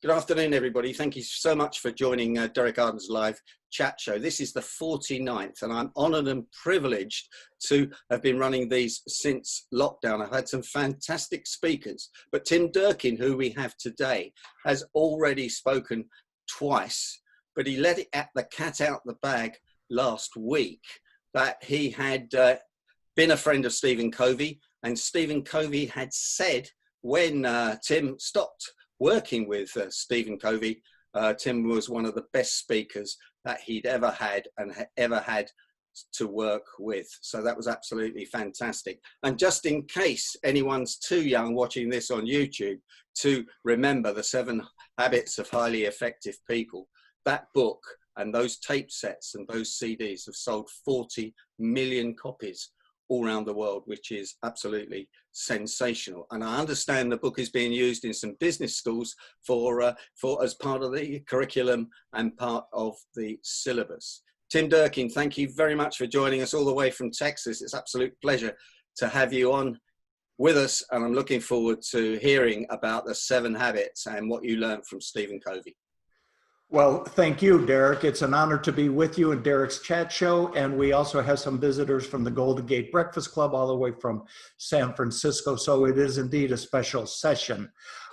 Good afternoon, everybody. Thank you so much for joining Derek Arden's live chat show. This is the 49th, and I'm honoured and privileged to have been running these since lockdown. I've had some fantastic speakers, but Tim Durkin, who we have today, has already spoken twice, but he let the cat out the bag last week that he had been a friend of Steven Covey, and Steven Covey had said when Tim stopped working with Steven Covey, Tim was one of the best speakers that he'd ever had and ever had to work with. So that was absolutely fantastic. And just in case anyone's too young watching this on YouTube to remember the 7 Habits of Highly Effective People, that book and those tape sets and those CDs have sold 40 million copies all around the world, which is absolutely sensational. And I understand the book is being used in some business schools for as part of the curriculum and part of the syllabus. Tim Durkin, thank you very much for joining us all the way from Texas. It's an absolute pleasure to have you on with us, and I'm looking forward to hearing about the 7 habits and what you learned from Steven Covey. Well, thank you, Derek. It's an honor to be with you in Derek's chat show. And we also have some visitors from the Golden Gate Breakfast Club all the way from San Francisco. So it is indeed a special session.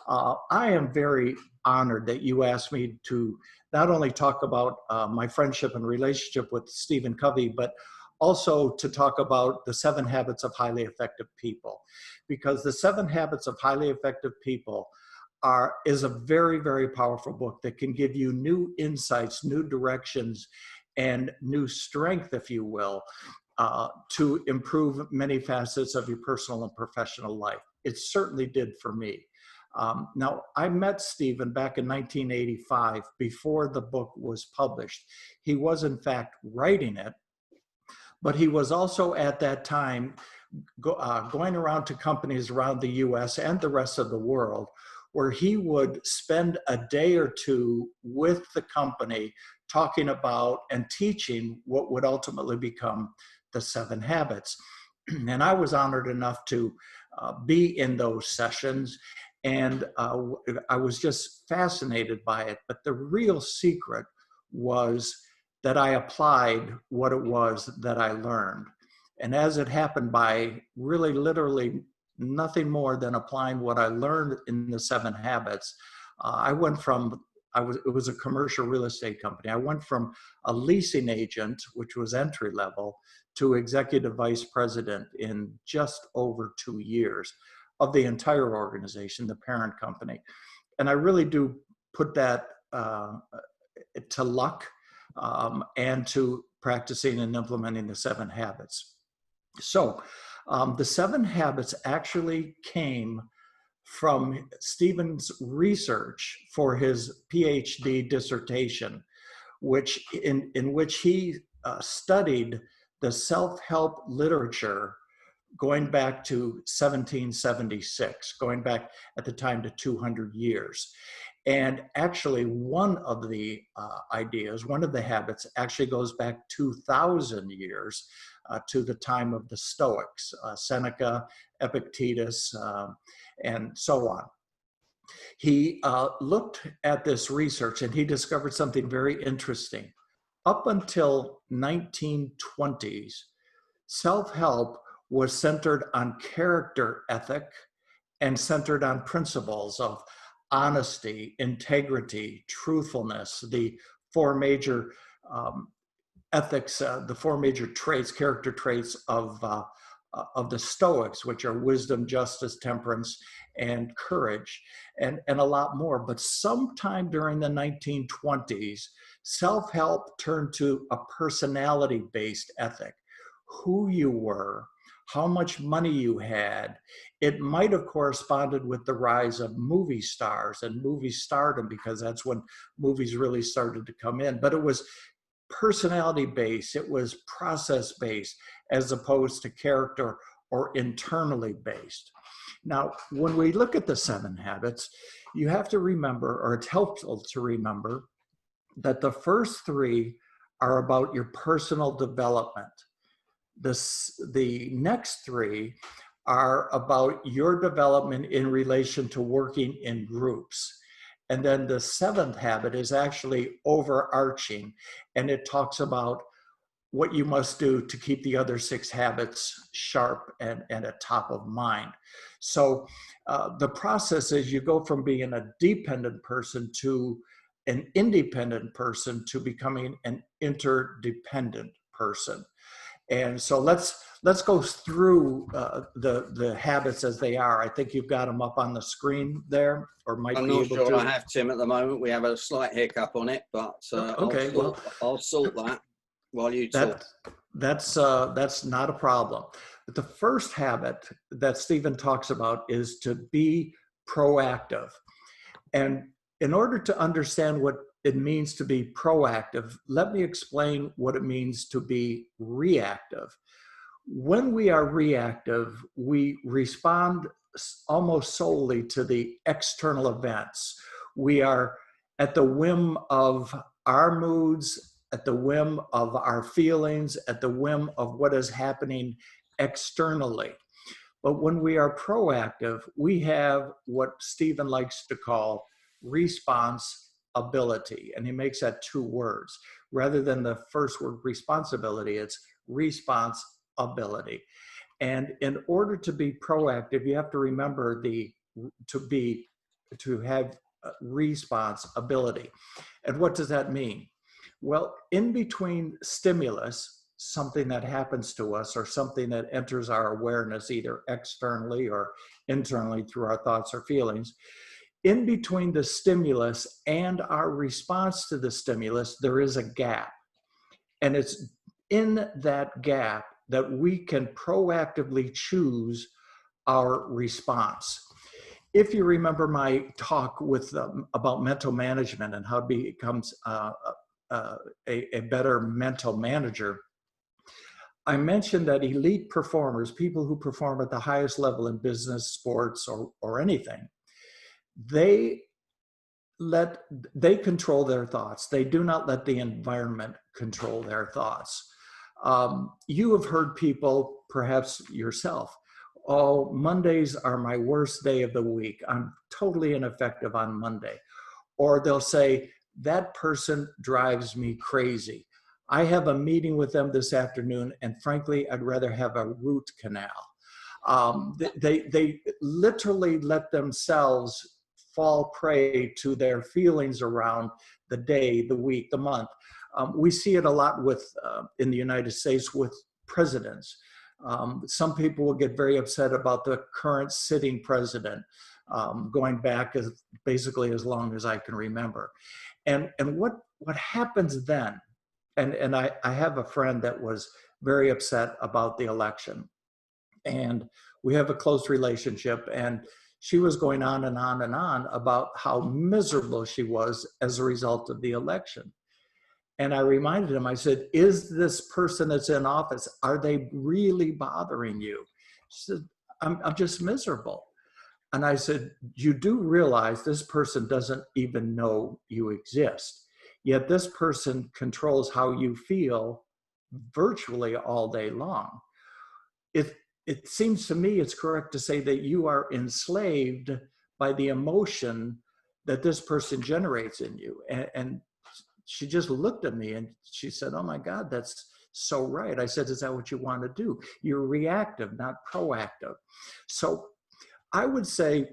I am very honored that you asked me to not only talk about my friendship and relationship with Steven Covey, but also to talk about the 7 habits of highly effective people. Because the 7 habits of highly effective people is a very, very powerful book that can give you new insights, new directions, and new strength, if you will, to improve many facets of your personal and professional life. It certainly did for me. Now, I met Steven back in 1985 before the book was published. He was, in fact, writing it, but he was also at that time going around to companies around the US and the rest of the world, where he would spend a day or two with the company talking about and teaching what would ultimately become the 7 habits. And I was honored enough to be in those sessions, and I was just fascinated by it. But the real secret was that I applied what it was that I learned. And as it happened, by really literally nothing more than applying what I learned in the 7 habits, I went from, it was a commercial real estate company. I went from a leasing agent, which was entry level, to executive vice president in just over 2 years of the entire organization, the parent company. And I really do put that to luck and to practicing and implementing the 7 habits. So the 7 habits actually came from Steven's research for his PhD dissertation, in which he studied the self-help literature going back to 1776, going back at the time to 200 years. And actually one of the ideas, one of the habits actually goes back 2,000 years to the time of the Stoics, Seneca, Epictetus, and so on. He looked at this research and he discovered something very interesting. Up until 1920s, self-help was centered on character ethic and centered on principles of honesty, integrity, truthfulness, the 4 major ethics, the 4 major traits, character traits of the Stoics, which are wisdom, justice, temperance, and courage, and a lot more. But sometime during the 1920s, self-help turned to a personality-based ethic. Who you were, how much money you had. It might have corresponded with the rise of movie stars and movie stardom, because that's when movies really started to come in. But it was personality-based, it was process-based, as opposed to character or internally based. Now, when we look at the 7 habits, you have to remember, or it's helpful to remember, that the first 3 are about your personal development. The next 3 are about your development in relation to working in groups. And then the seventh habit is actually overarching, and it talks about what you must do to keep the other six habits sharp and at top of mind. So the process is you go from being a dependent person to an independent person to becoming an interdependent person. And so let's go through the habits as they are. I think you've got them up on the screen there, or might I'm be not able sure to. I have, Tim, at the moment. We have a slight hiccup on it, but Okay, I'll sort that while you talk. That's not a problem. But the first habit that Stephen talks about is to be proactive. And in order to understand what it means to be proactive, let me explain what it means to be reactive. When we are reactive, we respond almost solely to the external events. We are at the whim of our moods, at the whim of our feelings, at the whim of what is happening externally. But when we are proactive, we have what Stephen likes to call responsibility. And he makes that two words. Rather than the first word responsibility, it's responsibility. And in order to be proactive, you have to remember to have responsibility. And what does that mean? Well, in between stimulus, something that happens to us or something that enters our awareness either externally or internally through our thoughts or feelings, in between the stimulus and our response to the stimulus, there is a gap. And it's in that gap that we can proactively choose our response. If you remember my talk with about mental management and how it becomes a better mental manager, I mentioned that elite performers, people who perform at the highest level in business, sports, or anything, they control their thoughts. They do not let the environment control their thoughts. You have heard people, perhaps yourself, oh, Mondays are my worst day of the week. I'm totally ineffective on Monday. Or they'll say, that person drives me crazy. I have a meeting with them this afternoon, and frankly, I'd rather have a root canal. They literally let themselves fall prey to their feelings around the day, the week, the month. We see it a lot with in the United States with presidents. Some people will get very upset about the current sitting president, going back basically as long as I can remember. And what happens then? And I have a friend that was very upset about the election, and we have a close relationship, and she was going on and on and on about how miserable she was as a result of the election. And I reminded him, I said, is this person that's in office, are they really bothering you? She said, I'm just miserable. And I said, you do realize this person doesn't even know you exist. Yet this person controls how you feel virtually all day long. It seems to me it's correct to say that you are enslaved by the emotion that this person generates in you. And she just looked at me and she said, oh my God, that's so right. I said, is that what you want to do? You're reactive, not proactive. So I would say,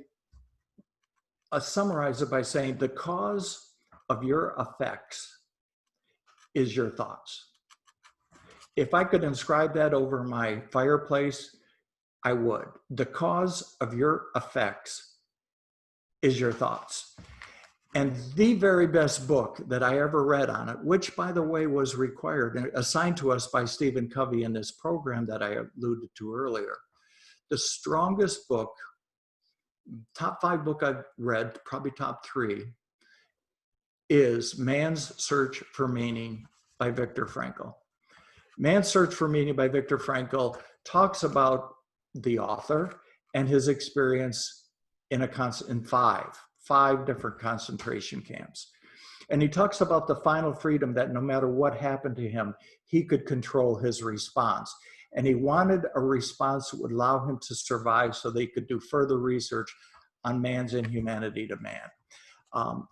summarize it by saying the cause of your effects is your thoughts. If I could inscribe that over my fireplace, I would. The cause of your effects is your thoughts. And the very best book that I ever read on it, which by the way was required and assigned to us by Steven Covey in this program that I alluded to earlier, the strongest book, top 5 book I've read, probably top 3, is Man's Search for Meaning by Viktor Frankl. Man's Search for Meaning by Viktor Frankl talks about the author and his experience in five different concentration camps. And he talks about the final freedom that no matter what happened to him, he could control his response. And he wanted a response that would allow him to survive so they could do further research on man's inhumanity to man.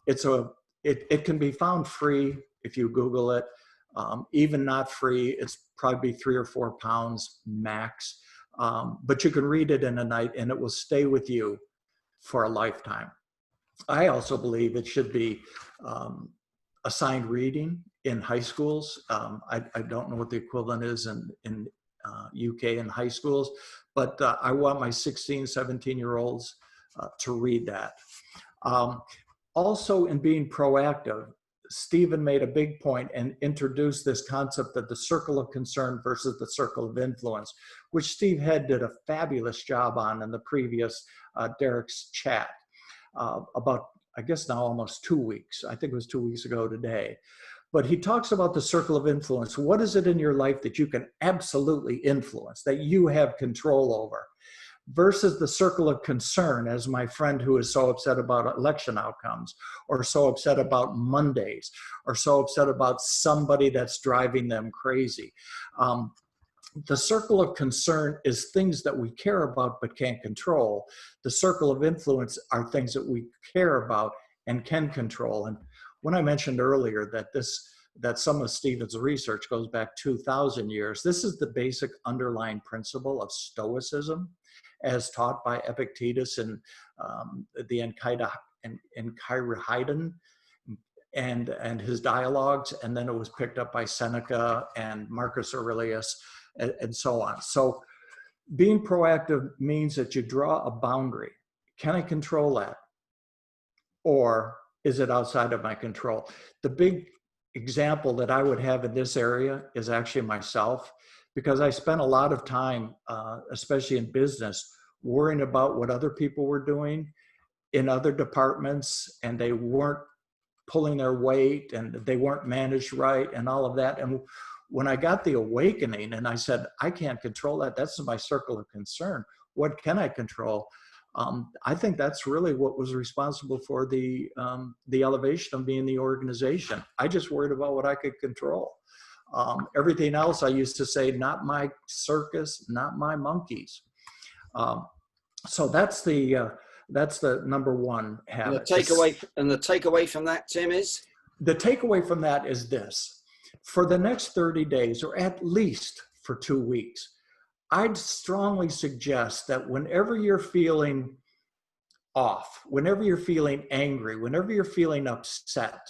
It can be found free if you Google it. Even not free, it's probably 3 or 4 pounds max. But you can read it in a night and it will stay with you for a lifetime. I also believe it should be assigned reading in high schools. I don't know what the equivalent is in UK in high schools, but I want my 16, 17-year-olds to read that. Also, in being proactive, Stephen made a big point and introduced this concept of the circle of concern versus the circle of influence, which Steve Head did a fabulous job on in the previous Derek's chat about, I guess now almost 2 weeks. I think it was 2 weeks ago today. But he talks about the circle of influence. What is it in your life that you can absolutely influence, that you have control over? Versus the circle of concern, as my friend who is so upset about election outcomes, or so upset about Mondays, or so upset about somebody that's driving them crazy. The circle of concern is things that we care about but can't control. The circle of influence are things that we care about and can control. And when I mentioned earlier that some of Stephen's research goes back 2,000 years, this is the basic underlying principle of Stoicism, as taught by Epictetus in the Enchiridion and his dialogues, and then it was picked up by Seneca and Marcus Aurelius and so on. So being proactive means that you draw a boundary. Can I control that? Or is it outside of my control? The big example that I would have in this area is actually myself, because I spent a lot of time, especially in business, worrying about what other people were doing in other departments, and they weren't pulling their weight and they weren't managed right and all of that. And when I got the awakening and I said, I can't control that, that's my circle of concern. What can I control? I think that's really what was responsible for the elevation of me in the organization. I just worried about what I could control. Everything else, I used to say, not my circus, not my monkeys. So that's the number one habit. And the takeaway from that, Tim, is? The takeaway from that is this. For the next 30 days, or at least for 2 weeks, I'd strongly suggest that whenever you're feeling off, whenever you're feeling angry, whenever you're feeling upset,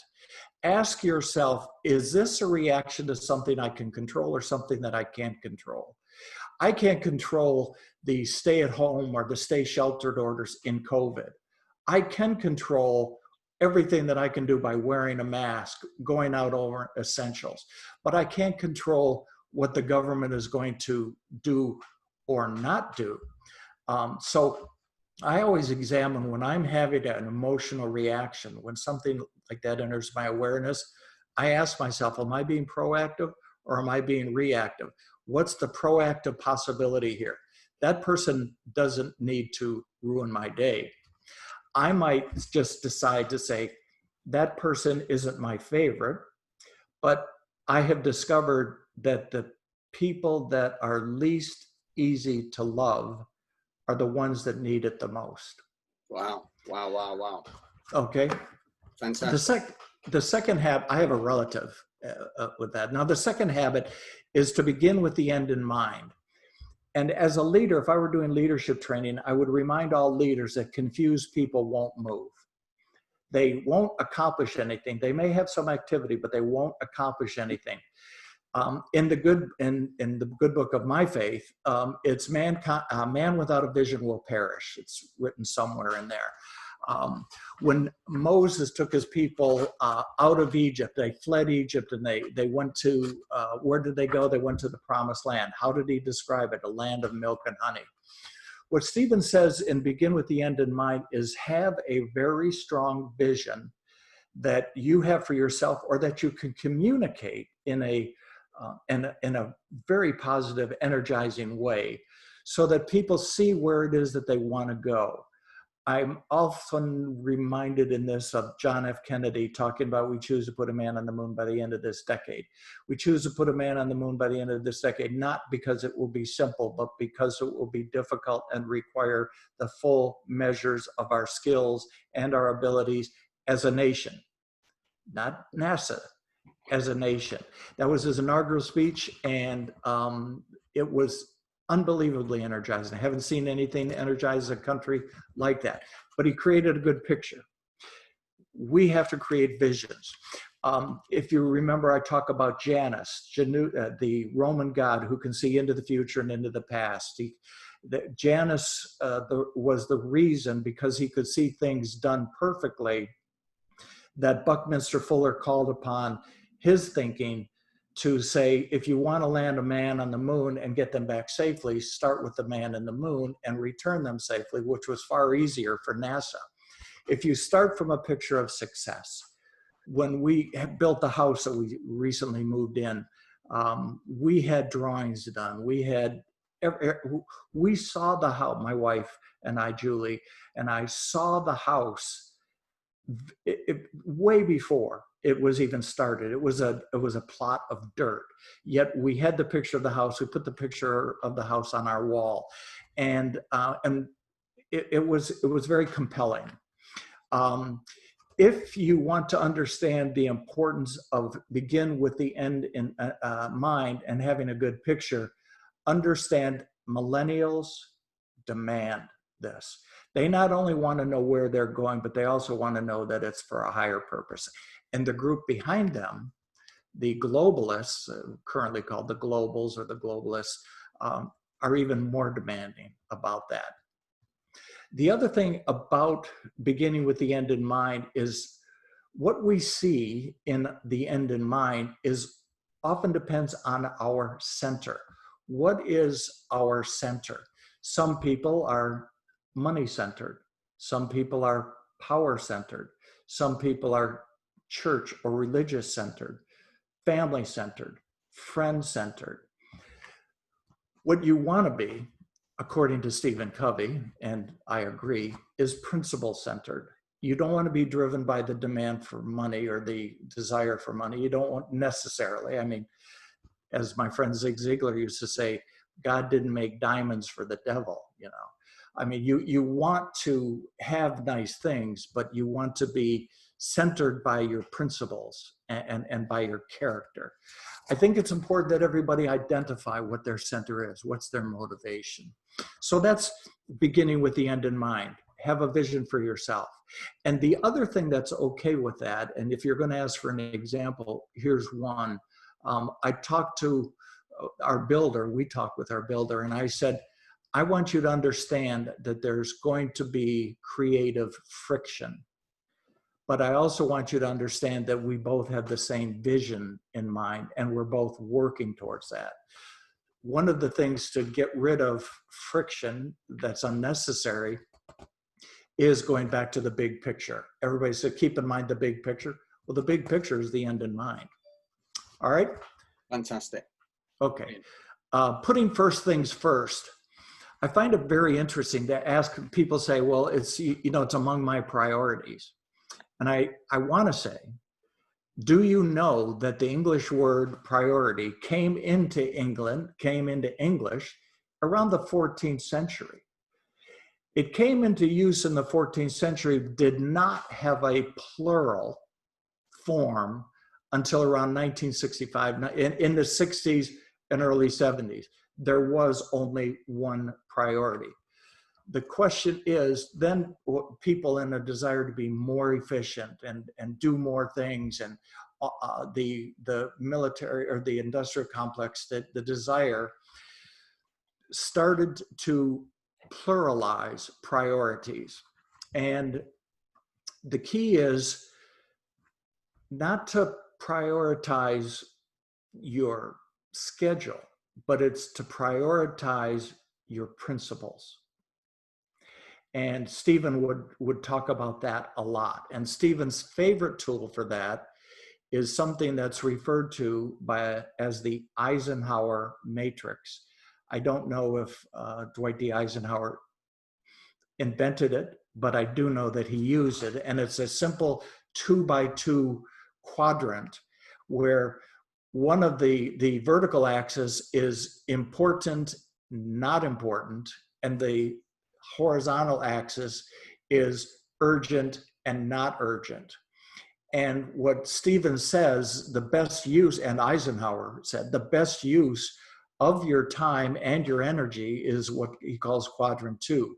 ask yourself, is this a reaction to something I can control or something that I can't control? I can't control the stay at home or the stay sheltered orders in COVID. I can control everything that I can do by wearing a mask, going out over essentials, but I can't control what the government is going to do or not do. So I always examine when I'm having an emotional reaction, when something like that enters my awareness, I ask myself, am I being proactive or am I being reactive? What's the proactive possibility here? That person doesn't need to ruin my day. I might just decide to say, that person isn't my favorite, but I have discovered that the people that are least easy to love are the ones that need it the most. Wow, wow, wow, wow. Okay. Fantastic. The second habit, I have a relative with that. Now, the second habit is to begin with the end in mind. And as a leader, if I were doing leadership training, I would remind all leaders that confused people won't move. They won't accomplish anything. They may have some activity, but they won't accomplish anything. In the good book of my faith, it's man without a vision will perish. It's written somewhere in there. When Moses took his people out of Egypt, they fled Egypt and they went to, where did they go? They went to the promised land. How did he describe it? A land of milk and honey. What Stephen says in Begin with the End in Mind is have a very strong vision that you have for yourself or that you can communicate in a very positive, energizing way so that people see where it is that they want to go. I'm often reminded in this of John F. Kennedy talking about we choose to put a man on the moon by the end of this decade. We choose to put a man on the moon by the end of this decade, not because it will be simple, but because it will be difficult and require the full measures of our skills and our abilities as a nation, not NASA, as a nation. That was his inaugural speech, and it was unbelievably energizing. I haven't seen anything energize a country like that, but he created a good picture. We have to create visions. If you remember, I talk about Janus, the Roman god who can see into the future and into the past. Janus was the reason, because he could see things done perfectly, that Buckminster Fuller called upon his thinking to say, if you want to land a man on the moon and get them back safely, start with the man in the moon and return them safely, which was far easier for NASA. If you start from a picture of success, when we built the house that we recently moved in, we had drawings done. We saw the house, my wife and I, Julie, and I saw the house way before it was even started. It was a plot of dirt. Yet we had the picture of the house. We put the picture of the house on our wall, and it was very compelling. If you want to understand the importance of begin with the end in mind and having a good picture, understand millennials demand this. They not only want to know where they're going, but they also want to know that it's for a higher purpose. And the group behind them, the globalists, currently called the globals or the globalists, are even more demanding about that. The other thing about beginning with the end in mind is what we see in the end in mind is often depends on our center. What is our center? Some people are money centered. Some people are power centered. Some people are church or religious centered, family centered, friend centered. What you want to be, according to Steven Covey, and I agree, is principle-centered. You don't want to be driven by the demand for money or the desire for money. You don't want necessarily. I mean, as my friend Zig Ziglar used to say, God didn't make diamonds for the devil, you know. I mean, you want to have nice things, but you want to be centered by your principles and by your character. I think it's important that everybody identify what their center is, what's their motivation. So that's beginning with the end in mind. Have a vision for yourself. And the other thing that's okay with that, and if you're going to ask for an example, here's one. I talked to our builder, we talked with our builder, and I said, I want you to understand that there's going to be creative friction. But I also want you to understand that we both have the same vision in mind, and we're both working towards that. One of the things to get rid of friction that's unnecessary is going back to the big picture. Everybody said, keep in mind the big picture. Well, the big picture is the end in mind. All right? Fantastic. Okay. Putting first things first. I find it very interesting to ask people say, well, it's, you know, it's among my priorities. And I want to say, do you know that the English word priority came into English around the 14th century? It came into use in the 14th century, did not have a plural form until around 1965. In the 60s and early 70s, there was only one priority. The question is then people in a desire to be more efficient and do more things, and the military or the industrial complex, that the desire started to pluralize priorities. And the key is not to prioritize your schedule, but it's to prioritize your principles. And Stephen would talk about that a lot. And Stephen's favorite tool for that is something that's referred to as the Eisenhower Matrix. I don't know if Dwight D. Eisenhower invented it, but I do know that he used it. And it's a simple 2x2 quadrant where one of the vertical axis is important, not important, and the horizontal axis is urgent and not urgent. And what Steven says, the best use, and Eisenhower said, the best use of your time and your energy is what he calls quadrant 2.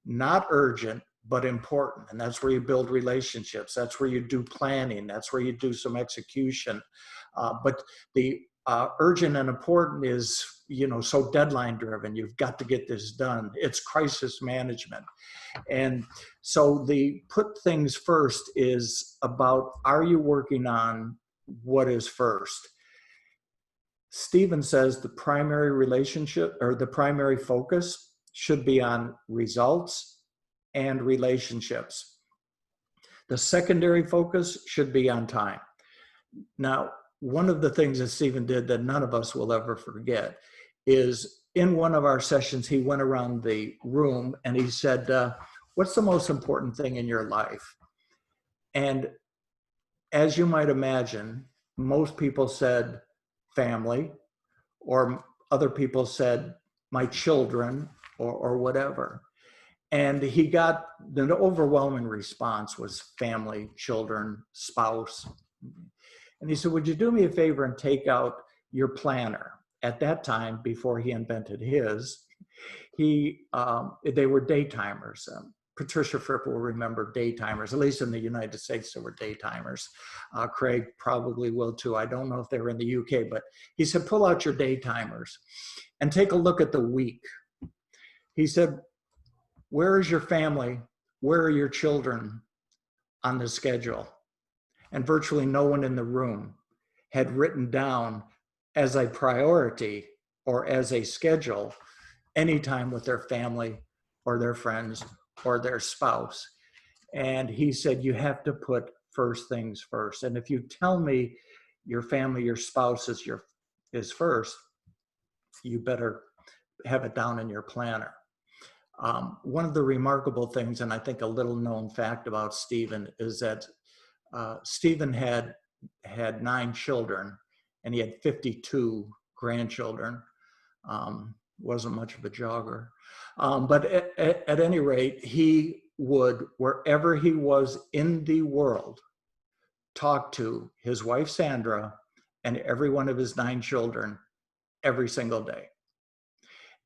Not urgent, but important. And that's where you build relationships. That's where you do planning. That's where you do some execution. But the urgent and important is, so deadline driven. You've got to get this done. It's crisis management. And so the put things first is about, are you working on what is first? Steven says the primary relationship or the primary focus should be on results and relationships. The secondary focus should be on time. Now, one of the things that Steven did that none of us will ever forget is in one of our sessions, he went around the room and he said, what's the most important thing in your life? And as you might imagine, most people said family, or other people said my children, or whatever. And he got, the overwhelming response was family, children, spouse. And he said, would you do me a favor and take out your planner? At that time, before he invented his, they were day timers. Patricia Fripp will remember day timers, at least in the United States, there were day timers. Craig probably will too. I don't know if they were in the UK, but he said, pull out your day timers and take a look at the week. He said, where is your family? Where are your children on the schedule? And virtually no one in the room had written down as a priority or as a schedule any time with their family or their friends or their spouse. And he said, you have to put first things first. And if you tell me your family, your spouse is first, you better have it down in your planner. One of the remarkable things, and I think a little known fact about Steven, is that Steven had 9 children and he had 52 grandchildren. Wasn't much of a jogger. But at any rate, he would, wherever he was in the world, talk to his wife, Sandra, and every one of his 9 children every single day.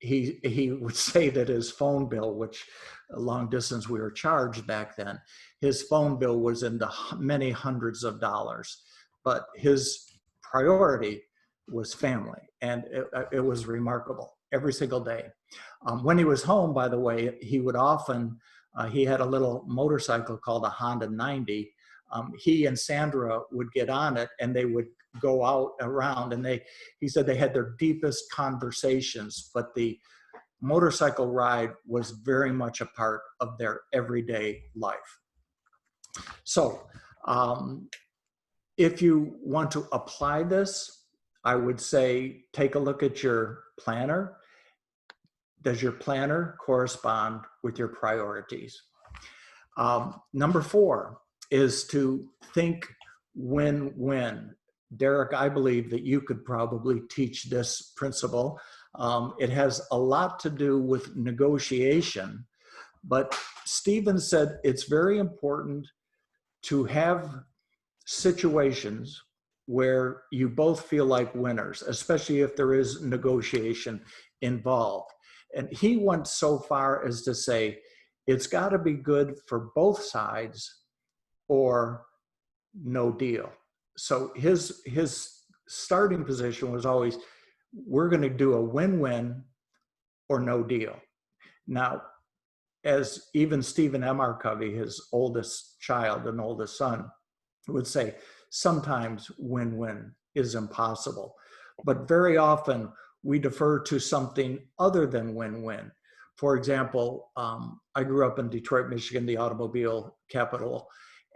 He would say that his phone bill, which long distance we were charged back then, his phone bill was in the many hundreds of dollars, but his priority was family. And it was remarkable every single day. When he was home, by the way, he would often, he had a little motorcycle called a Honda 90. He and Sandra would get on it and they would go out around, and he said they had their deepest conversations, but the motorcycle ride was very much a part of their everyday life. So if you want to apply this, I would say take a look at your planner. Does your planner correspond with your priorities? Number 4 is to think win-win. Derek, I believe that you could probably teach this principle. It has a lot to do with negotiation, but Steven said it's very important to have situations where you both feel like winners, especially if there is negotiation involved. And he went so far as to say, it's got to be good for both sides or no deal. So his starting position was always, we're going to do a win-win or no deal. Now, as even Steven Covey, his oldest child and oldest son, would say, sometimes win-win is impossible. But very often we defer to something other than win-win. For example, I grew up in Detroit, Michigan, the automobile capital,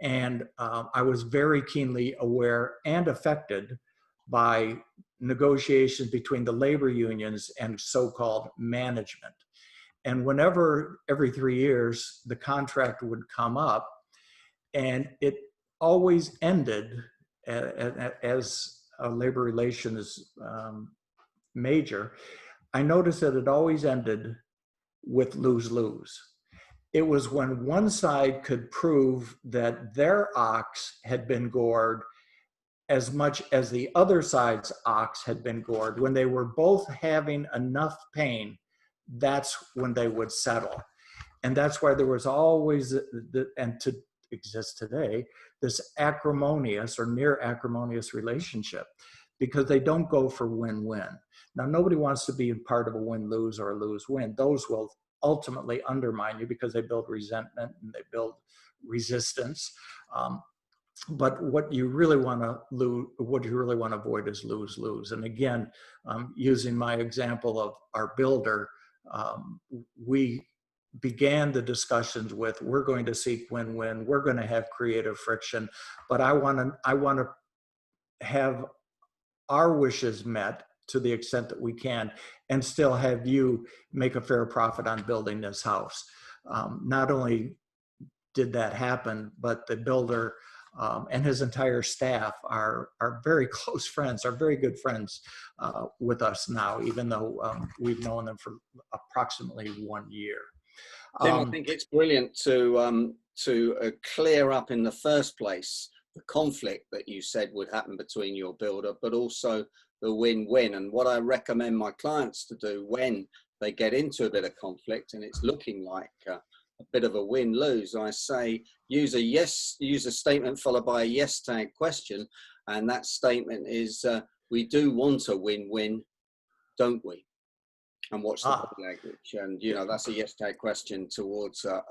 and I was very keenly aware and affected by negotiations between the labor unions and so-called management. And whenever, every 3 years, the contract would come up, and it always ended as a labor relations major, I noticed that it always ended with lose-lose. it was when one side could prove that their ox had been gored as much as the other side's ox had been gored. When they were both having enough pain, that's when they would settle. And that's why there was always, and to exist today, this acrimonious or near acrimonious relationship, because they don't go for win-win. Now, nobody wants to be a part of a win-lose or a lose-win. Those will ultimately undermine you because they build resentment and they build resistance. But what you really want to avoid is lose-lose. And again, using my example of our builder, we began the discussions with, we're going to seek win-win, we're going to have creative friction, but I want to have our wishes met to the extent that we can, and still have you make a fair profit on building this house. Not only did that happen, but the builder and his entire staff are very close friends, are very good friends with us now, even though we've known them for approximately 1 year. Tim, I think it's brilliant to clear up in the first place the conflict that you said would happen between your builder, but also the win-win. And what I recommend my clients to do when they get into a bit of conflict and it's looking like a bit of a win-lose, I say use a statement followed by a yes tag question, and that statement is we do want a win-win, don't we? And watch the body language, and that's a yes tag question towards a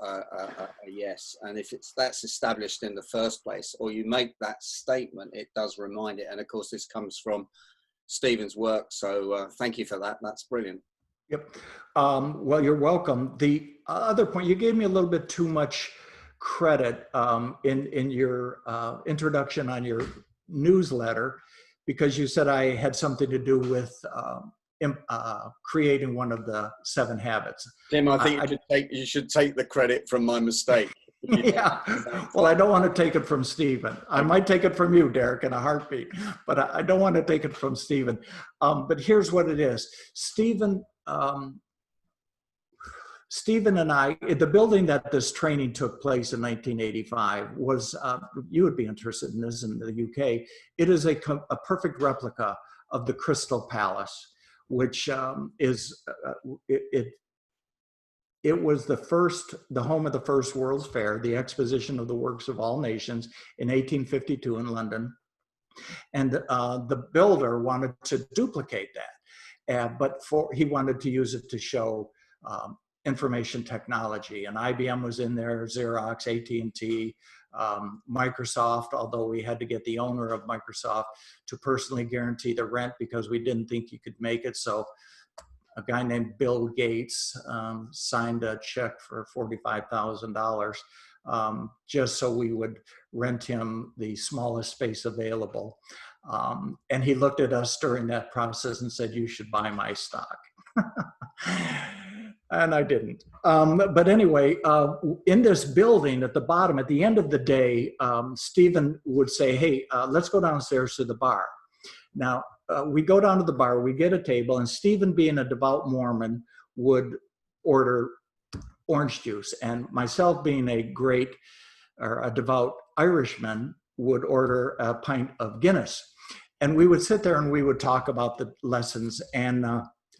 yes. And if that's established in the first place, or you make that statement, it does remind it. And of course, this comes from Steven's work, so thank you for that. That's brilliant. Yep. Well, you're welcome. The other point, you gave me a little bit too much credit in your introduction on your newsletter, because you said I had something to do with creating one of the 7 habits. Tim, I think you should take the credit from my mistake. Yeah. Well, I don't want to take it from Steven. I might take it from you, Derek, in a heartbeat, but I don't want to take it from Steven. But here's what it is. Steven and I, the building that this training took place in 1985 was, you would be interested in this in the UK, it is a perfect replica of the Crystal Palace, which it was the home of the first World's Fair, the exposition of the works of all nations in 1852 in London. And the builder wanted to duplicate that, but he wanted to use it to show information technology. And IBM was in there, Xerox, AT&T, Microsoft, although we had to get the owner of Microsoft to personally guarantee the rent because we didn't think he could make it. So a guy named Bill Gates signed a check for $45,000 just so we would rent him the smallest space available. And he looked at us during that process and said, "You should buy my stock." And I didn't. But anyway, in this building at the bottom, at the end of the day, Steven would say, "Hey, let's go downstairs to the bar." Now, we go down to the bar, we get a table, and Steven, being a devout Mormon, would order orange juice. And myself, being a devout Irishman, would order a pint of Guinness. And we would sit there and we would talk about the lessons. And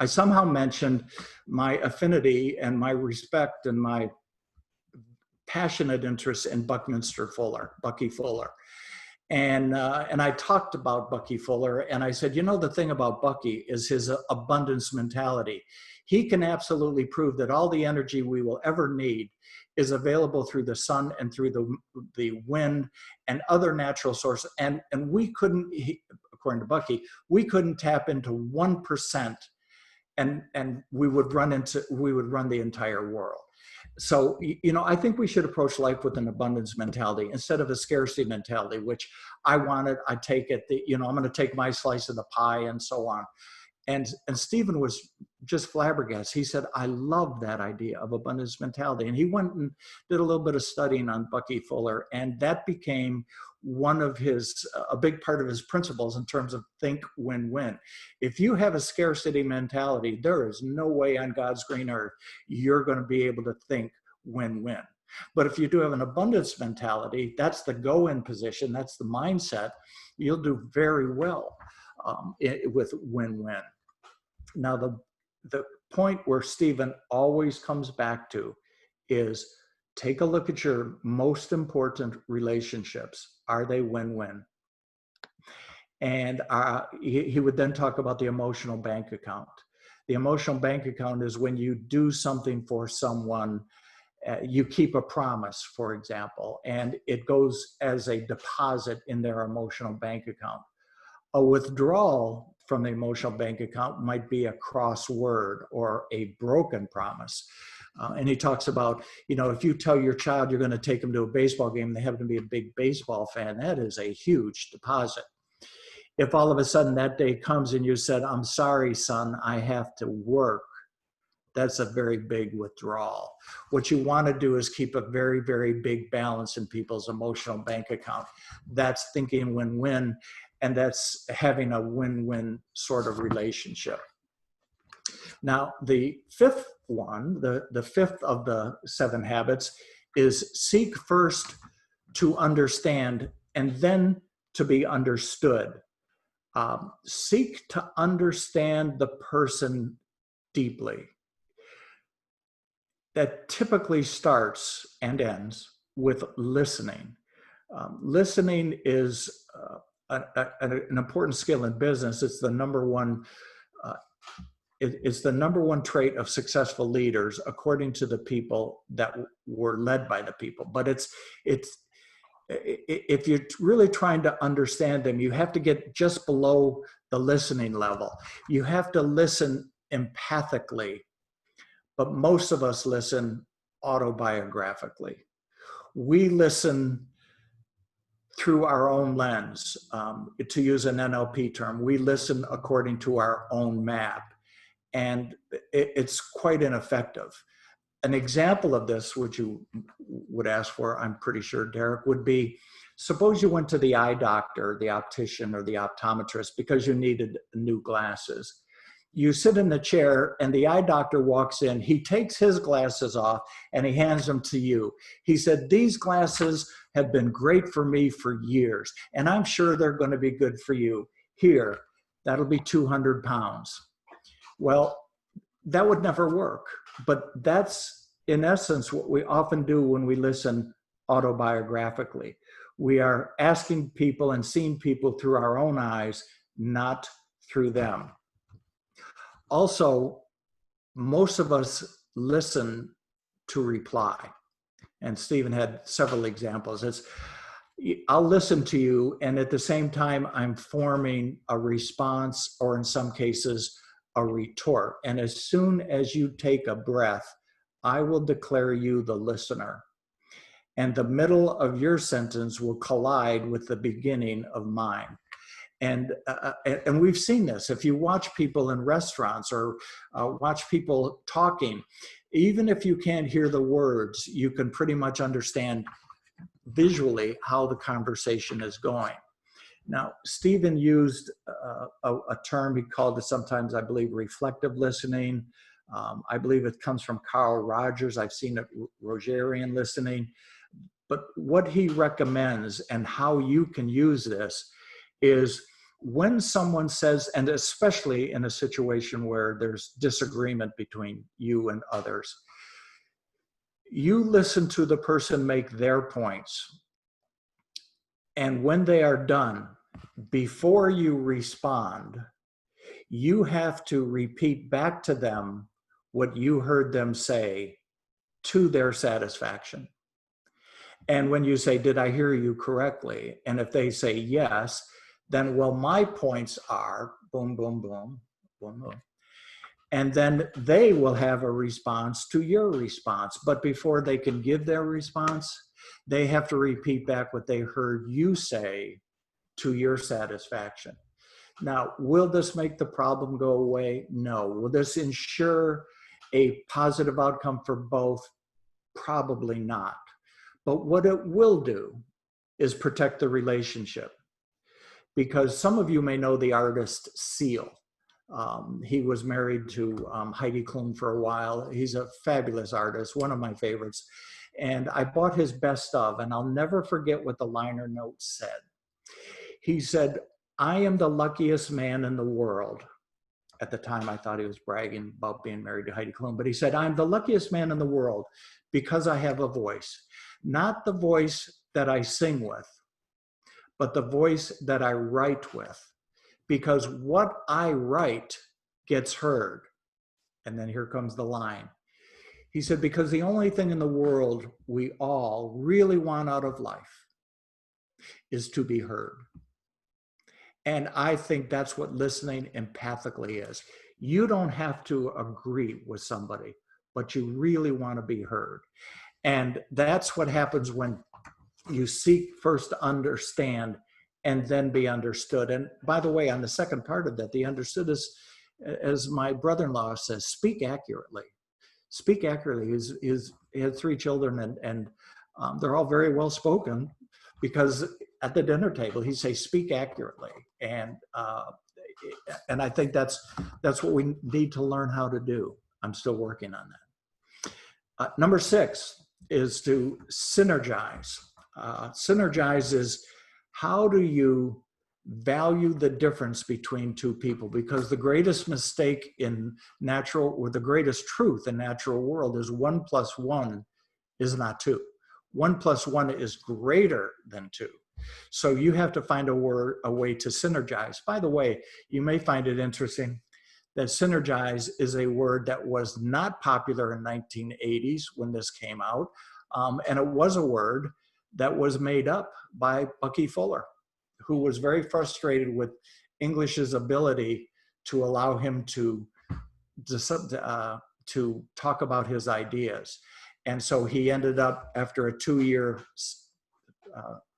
I somehow mentioned my affinity and my respect and my passionate interest in Bucky Fuller. And I talked about Bucky Fuller, and I said, the thing about Bucky is his abundance mentality. He can absolutely prove that all the energy we will ever need is available through the sun and through the wind and other natural sources. And we couldn't, according to Bucky, we couldn't tap into 1%, and we would run the entire world. So, I think we should approach life with an abundance mentality instead of a scarcity mentality, which I take it, I'm going to take my slice of the pie and so on. And Steven was just flabbergasted. He said, "I love that idea of abundance mentality." And he went and did a little bit of studying on Bucky Fuller, and that became a big part of his principles in terms of think win-win. If you have a scarcity mentality, there is no way on God's green earth you're going to be able to think win-win. But if you do have an abundance mentality, that's the go-in position, that's the mindset, you'll do very well with win-win. Now, the point where Steven always comes back to is take a look at your most important relationships. Are they win-win? And he would then talk about the emotional bank account. The emotional bank account is when you do something for someone, you keep a promise, for example, and it goes as a deposit in their emotional bank account. A withdrawal from the emotional bank account might be a crossword or a broken promise. And he talks about, if you tell your child you're going to take them to a baseball game, they happen to be a big baseball fan, that is a huge deposit. If all of a sudden that day comes and you said, I'm sorry, son, I have to work, that's a very big withdrawal. What you want to do is keep a very, very big balance in people's emotional bank account. That's thinking win-win, and that's having a win-win sort of relationship. Now, the fifth one, the fifth of the 7 habits, is seek first to understand and then to be understood. Seek to understand the person deeply. That typically starts and ends with listening. Listening is an important skill in business. It's the number one. It's the number one trait of successful leaders, according to the people that were led by the people. But if you're really trying to understand them, you have to get just below the listening level. You have to listen empathically. But most of us listen autobiographically. We listen through our own lens. To use an NLP term, we listen according to our own map. And it's quite ineffective. An example of this, which you would ask for, I'm pretty sure, Derek, would be, suppose you went to the eye doctor, the optician, or the optometrist because you needed new glasses. You sit in the chair and the eye doctor walks in, he takes his glasses off and he hands them to you. He said, these glasses have been great for me for years, and I'm sure they're going to be good for you. Here, that'll be 200 pounds. Well, that would never work, but that's in essence what we often do when we listen autobiographically. We are asking people and seeing people through our own eyes, not through them. Also, most of us listen to reply. And Steven had several examples. I'll listen to you, and at the same time, I'm forming a response, or in some cases, a retort. And as soon as you take a breath, I will declare you the listener. And the middle of your sentence will collide with the beginning of mine. And we've seen this. If you watch people in restaurants or watch people talking, even if you can't hear the words, you can pretty much understand visually how the conversation is going. Now, Steven used a term, he called it sometimes, I believe, reflective listening. I believe it comes from Carl Rogers. I've seen it, Rogerian listening. But what he recommends and how you can use this is when someone says, and especially in a situation where there's disagreement between you and others, you listen to the person make their points. And when they are done, before you respond, you have to repeat back to them what you heard them say to their satisfaction. And when you say, did I hear you correctly? And if they say yes, then, well, my points are boom, boom, boom, boom, boom. And then they will have a response to your response. But before they can give their response, they have to repeat back what they heard you say to your satisfaction. Now, will this make the problem go away? No. Will this ensure a positive outcome for both? Probably not. But what it will do is protect the relationship. Because some of you may know the artist Seal. He was married to Heidi Klum for a while. He's a fabulous artist, one of my favorites. And I bought his best of, and I'll never forget what the liner note said. He said, "I am the luckiest man in the world." At the time, I thought he was bragging about being married to Heidi Klum, but he said, "I'm the luckiest man in the world because I have a voice, not the voice that I sing with, but the voice that I write with, because what I write gets heard." And then here comes the line. He said, "Because the only thing in the world we all really want out of life is to be heard." And I think that's what listening empathically is. You don't have to agree with somebody, but you really want to be heard. And that's what happens when you seek first to understand and then be understood. And by the way, on the second part of that, the understood is, as my brother-in-law says, speak accurately. Speak accurately. He had 3 children, and they're all very well spoken, because at the dinner table he'd say, "Speak accurately," and I think that's what we need to learn how to do. I'm still working on that. Number 6 is to synergize. Synergize is, how do you value the difference between 2 people? Because the greatest mistake in natural, or the greatest truth in natural world, is 1 + 1 is not 2. 1 + 1 is greater than 2. So you have to find a way to synergize. By the way, you may find it interesting that synergize is a word that was not popular in 1980s when this came out. And it was a word that was made up by Bucky Fuller, who was very frustrated with English's ability to allow him to talk about his ideas. And so he ended up, after a 2-year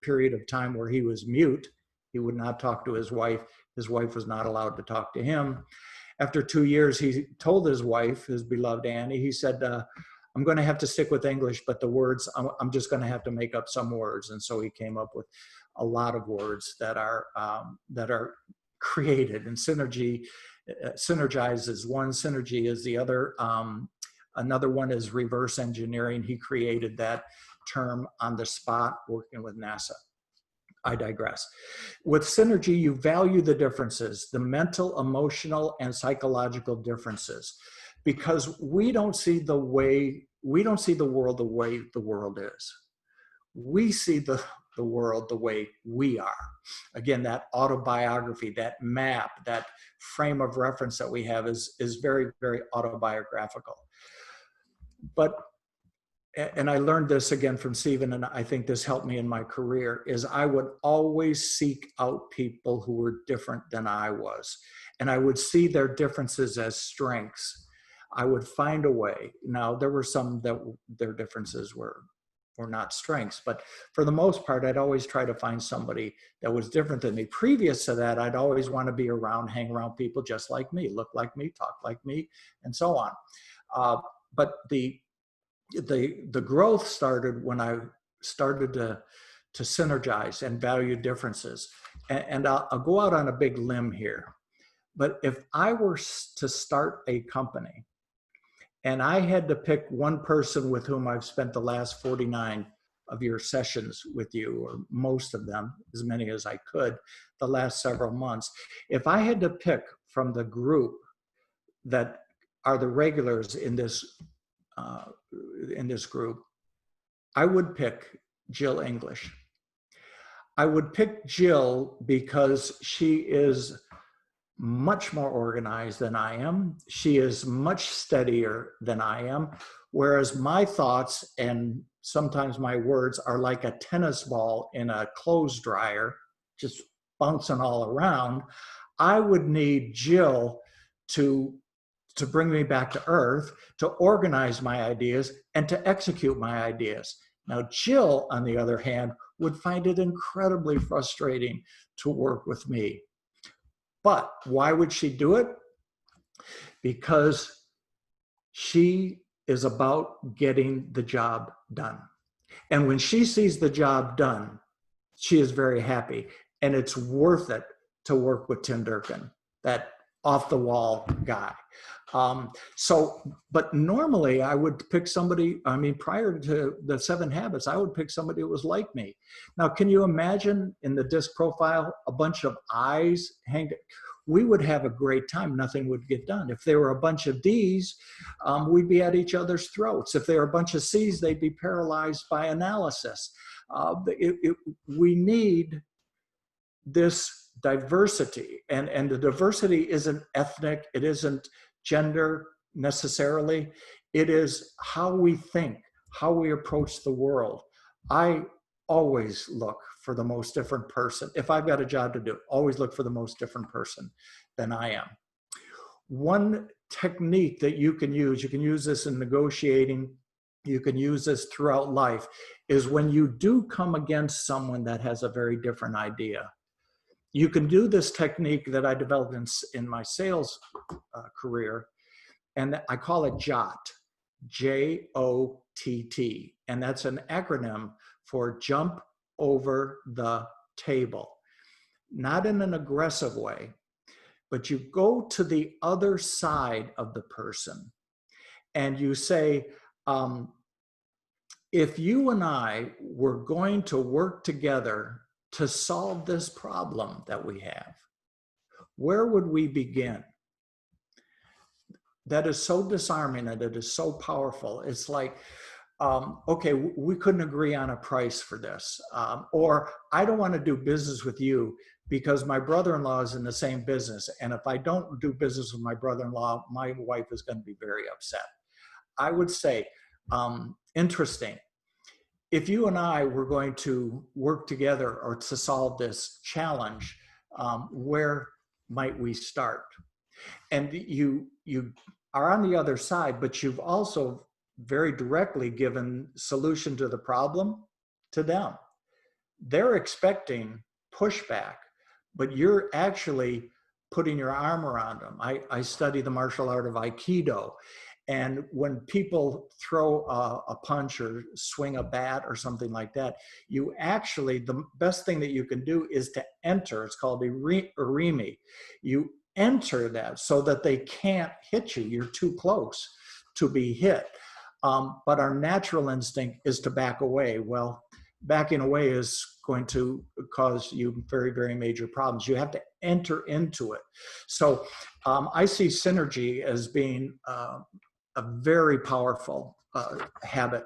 period of time where he was mute, he would not talk to his wife. His wife was not allowed to talk to him. After 2 years, he told his wife, his beloved Annie, he said, "I'm going to have to stick with English, but the words, I'm just going to have to make up some words." And so he came up with a lot of words that are created. And synergize is one, synergy is the other. Another one is reverse engineering. He created that term on the spot working with NASA. I digress. With synergy, you value the differences, the mental, emotional, and psychological differences, because we don't see the world the way the world is. We see the world the way we are. Again, that autobiography, that map, that frame of reference that we have is very, very autobiographical. And I learned this again from Steven, and I think this helped me in my career, is I would always seek out people who were different than I was. And I would see their differences as strengths. I would find a way. Now, there were some that their differences were not strengths, but for the most part, I'd always try to find somebody that was different than me. Previous to that, I'd always want to be around, hang around people just like me, look like me, talk like me, and so on. But the growth started when I started to synergize and value differences. And I'll go out on a big limb here. But if I were to start a company and I had to pick one person with whom I've spent the last 49 of your sessions with you, or most of them, as many as I could, the last several months, if I had to pick from the group that are the regulars in this group, I would pick Jill English. I would pick Jill because she is much more organized than I am. She is much steadier than I am, whereas my thoughts and sometimes my words are like a tennis ball in a clothes dryer, just bouncing all around. I would need Jill to bring me back to earth, to organize my ideas, and to execute my ideas. Now, Jill, on the other hand, would find it incredibly frustrating to work with me. But why would she do it? Because she is about getting the job done. And when she sees the job done, she is very happy. And it's worth it to work with Tim Durkin. That off the wall guy. But normally I would pick somebody, I mean, prior to the 7 Habits, I would pick somebody that was like me. Now, can you imagine in the disc profile, a bunch of I's hanging? We would have a great time. Nothing would get done. If there were a bunch of D's, we'd be at each other's throats. If there were a bunch of C's, they'd be paralyzed by analysis. We need this diversity, and the diversity isn't ethnic, it isn't gender necessarily, it is how we think, how we approach the world. I always look for the most different person. If I've got a job to do, always look for the most different person than I am. One technique that you can use this in negotiating, you can use this throughout life, is when you do come against someone that has a very different idea. You can do this technique that I developed in my sales career, and I call it JOTT, J-O-T-T, and that's an acronym for jump over the table. Not in an aggressive way, but you go to the other side of the person and you say, if you and I were going to work together to solve this problem that we have, where would we begin? That is so disarming and it is so powerful. It's like, okay, we couldn't agree on a price for this. Or I don't want to do business with you because my brother-in-law is in the same business. And if I don't do business with my brother-in-law, my wife is going to be very upset. I would say, interesting. If you and I were going to work together or to solve this challenge, where might we start? And you are on the other side, but you've also very directly given solution to the problem to them. They're expecting pushback, but you're actually putting your arm around them. I study the martial art of Aikido. And when people throw a punch or swing a bat or something like that, you actually, the best thing that you can do is to enter. It's called irimi. You enter that so that they can't hit you. You're too close to be hit. But our natural instinct is to back away. Well, backing away is going to cause you very, very major problems. You have to enter into it. So I see synergy as being a very powerful habit.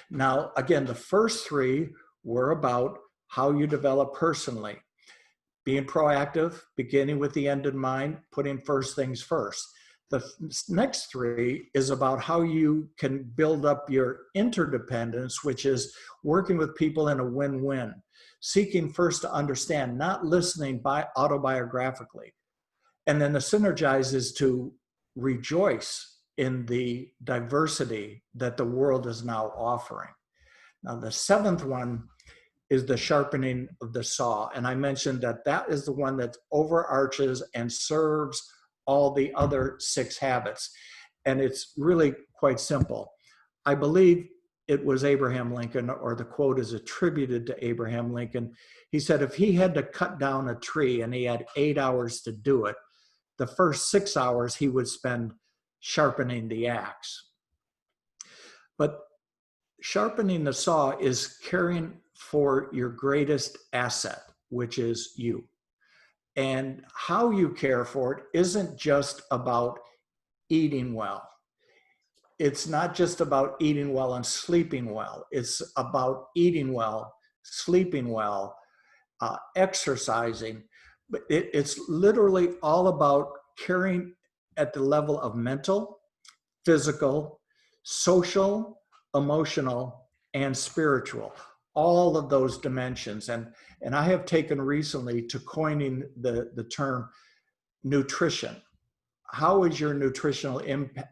Now, again, the first 3 were about how you develop personally. Being proactive, beginning with the end in mind, putting first things first. The next 3 is about how you can build up your interdependence, which is working with people in a win-win, seeking first to understand, not listening autobiographically. And then the Synergize is to rejoice in the diversity that the world is now offering. Now, the 7th one is the sharpening of the saw. And I mentioned that that is the one that overarches and serves all the other 6 habits. And it's really quite simple. I believe it was Abraham Lincoln, or the quote is attributed to Abraham Lincoln. He said, if he had to cut down a tree and he had 8 hours to do it, the first 6 hours he would spend sharpening the axe. But sharpening the saw is caring for your greatest asset, which is you. And how you care for it isn't just about eating well. It's not just about eating well and sleeping well. It's about eating well, sleeping well, exercising. But it's literally all about caring at the level of mental, physical, social, emotional, and spiritual, all of those dimensions. And I have taken recently to coining the term nutrition. How is your nutritional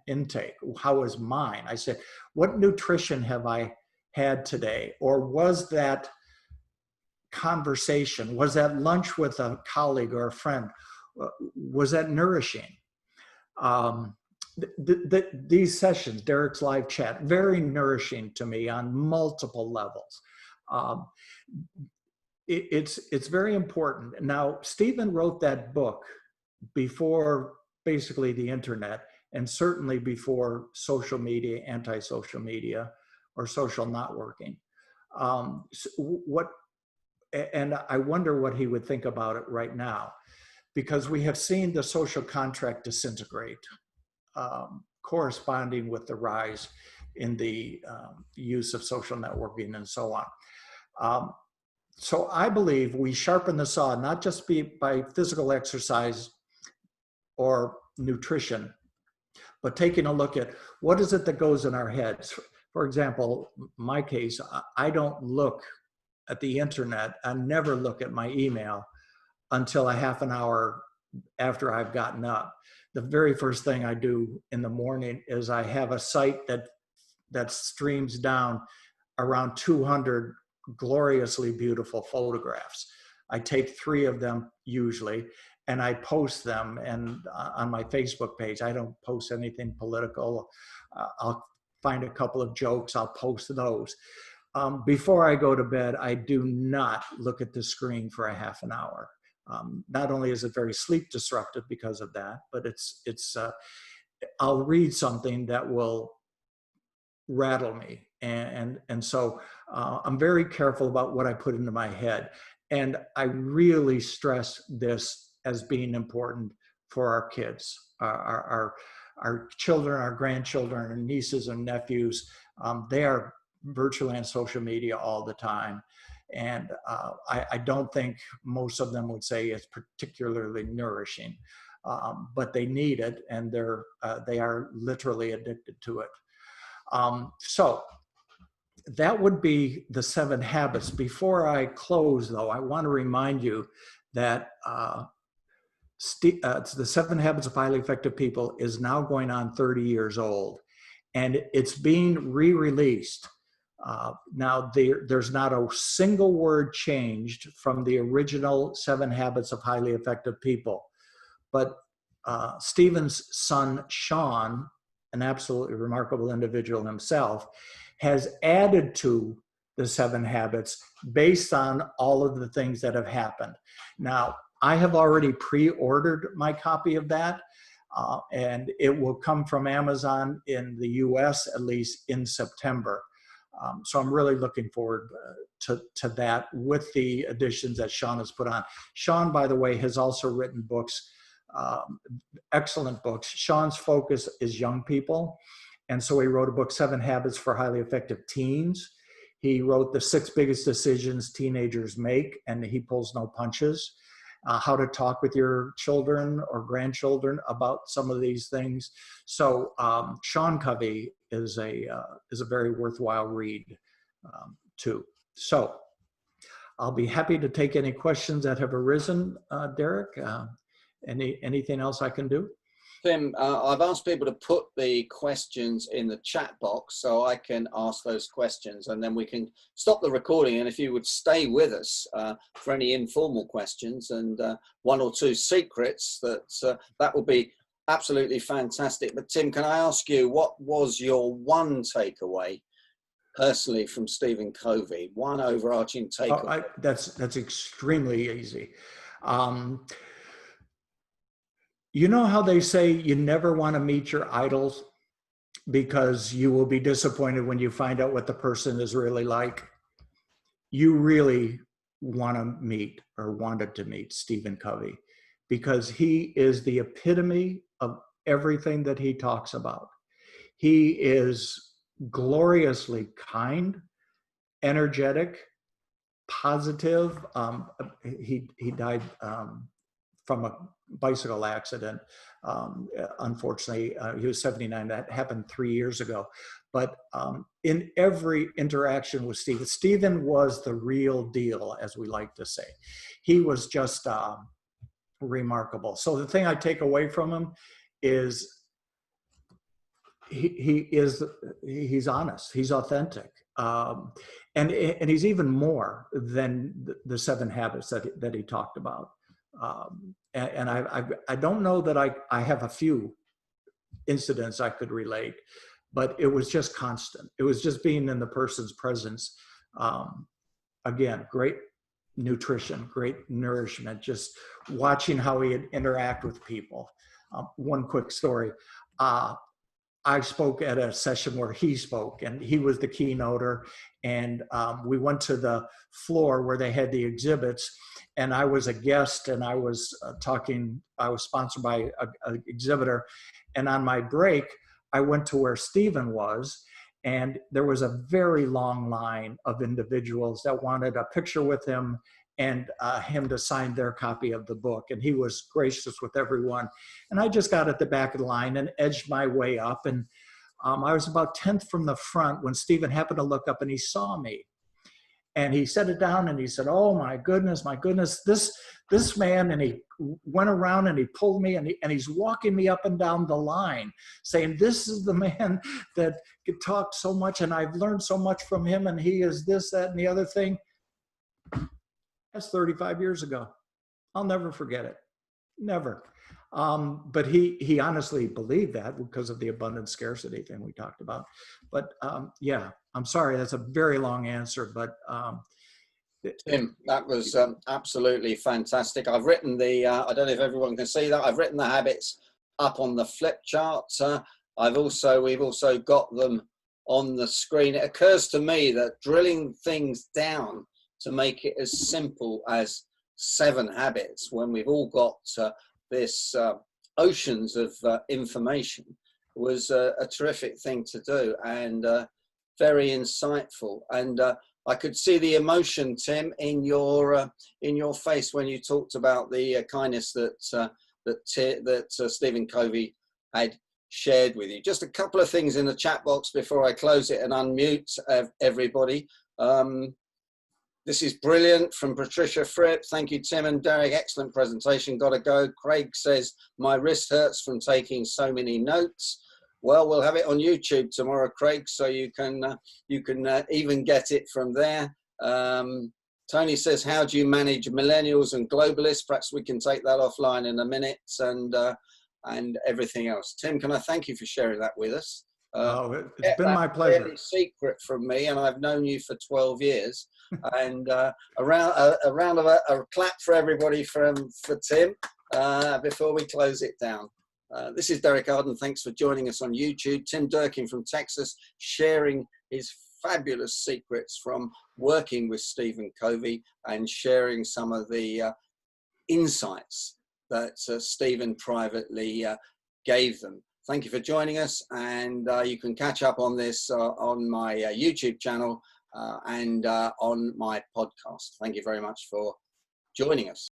intake? How is mine? I said, what nutrition have I had today? Or was that conversation, was that lunch with a colleague or a friend, was that nourishing? These sessions, Derek's live chat, very nourishing to me on multiple levels. It's very important. Now, Steven wrote that book before basically the internet, and certainly before social media, anti-social media, or social networking. And I wonder what he would think about it right now, because we have seen the social contract disintegrate, corresponding with the rise in the use of social networking and so on. So I believe we sharpen the saw, not just by physical exercise or nutrition, but taking a look at what is it that goes in our heads. For example, my case, I don't look at the internet. I never look at my email until a half an hour after I've gotten up. The very first thing I do in the morning is I have a site that streams down around 200 gloriously beautiful photographs. I take 3 of them usually, and I post them on my Facebook page. I don't post anything political. I'll find a couple of jokes, I'll post those. Before I go to bed, I do not look at the screen for a half an hour. Not only is it very sleep disruptive because of that, but I'll read something that will rattle me. And so I'm very careful about what I put into my head. And I really stress this as being important for our kids, our children, our grandchildren, our nieces and nephews. They are virtually on social media all the time. And I don't think most of them would say it's particularly nourishing, but they need it, and they are literally addicted to it. So that would be the 7 habits. Before I close, though, I want to remind you that the 7 Habits of Highly Effective People is now going on 30 years old, and it's being re-released. Now, there's not a single word changed from the original 7 Habits of Highly Effective People. But Steven's son, Sean, an absolutely remarkable individual himself, has added to the 7 habits based on all of the things that have happened. Now, I have already pre-ordered my copy of that, and it will come from Amazon in the US at least in September. So I'm really looking forward to that with the additions that Sean has put on. Sean, by the way, has also written books, excellent books. Sean's focus is young people. And so he wrote a book, 7 Habits for Highly Effective Teens. He wrote The 6 Biggest Decisions Teenagers Make, and he pulls no punches. How to talk with your children or grandchildren about some of these things. So Sean Covey is a very worthwhile read too. So I'll be happy to take any questions that have arisen, Derek. Anything else I can do? Tim, I've asked people to put the questions in the chat box so I can ask those questions, and then we can stop the recording. And if you would stay with us for any informal questions and 1 or 2 secrets, that would be absolutely fantastic. But Tim, can I ask you, what was your one takeaway personally from Steven Covey? One overarching takeaway. That's extremely easy. You know how they say you never want to meet your idols because you will be disappointed when you find out what the person is really like? You really want to meet, or wanted to meet, Steven Covey, because he is the epitome of everything that he talks about. He is gloriously kind, energetic, positive. He died from a bicycle accident. Unfortunately, he was 79. That happened 3 years ago. But in every interaction with Steven, Steven was the real deal, as we like to say. He was just remarkable. So the thing I take away from him is he's honest, he's authentic, and he's even more than the 7 habits that he talked about. And I don't know that I have a few incidents I could relate, but it was just constant. It was just being in the person's presence. Again, great nutrition, great nourishment, just watching how he'd interact with people. One quick story. I spoke at a session where he spoke, and he was the keynoter. And we went to the floor where they had the exhibits, and I was a guest, and I was talking. I was sponsored by an exhibitor, and on my break, I went to where Steven was, and there was a very long line of individuals that wanted a picture with him and him to sign their copy of the book. And he was gracious with everyone. And I just got at the back of the line and edged my way up. And I was about 10th from the front when Steven happened to look up and he saw me. And he set it down and he said, "Oh my goodness, this man," and he went around and he pulled me and he's walking me up and down the line saying, "This is the man that could talk so much and I've learned so much from him, and he is this, that, and the other thing." That's 35 years ago. I'll never forget it. Never. But he honestly believed that because of the abundant scarcity thing we talked about. But yeah, I'm sorry, that's a very long answer, but Tim, that was absolutely fantastic. I've written the, I don't know if everyone can see that, I've written the habits up on the flip chart. We've also got them on the screen. It occurs to me that drilling things down to make it as simple as 7 habits when we've all got this oceans of information was a terrific thing to do, and very insightful. And I could see the emotion, Tim, in your face when you talked about the kindness that Steven Covey had shared with you. Just a couple of things in the chat box before I close it and unmute everybody. This is brilliant from Patricia Fripp. Thank you, Tim and Derek. Excellent presentation. Got to go. Craig says, "My wrist hurts from taking so many notes." Well, we'll have it on YouTube tomorrow, Craig, so you can even get it from there. Tony says, "How do you manage millennials and globalists?" Perhaps we can take that offline in a minute, and everything else. Tim, can I thank you for sharing that with us? It's been my pleasure. Secret from me, and I've known you for 12 years. And a round of a clap for everybody for Tim before we close it down. This is Derek Arden. Thanks for joining us on YouTube. Tim Durkin from Texas, sharing his fabulous secrets from working with Steven Covey and sharing some of the insights that Steven privately gave them. Thank you for joining us, and you can catch up on this on my YouTube channel and on my podcast. Thank you very much for joining us.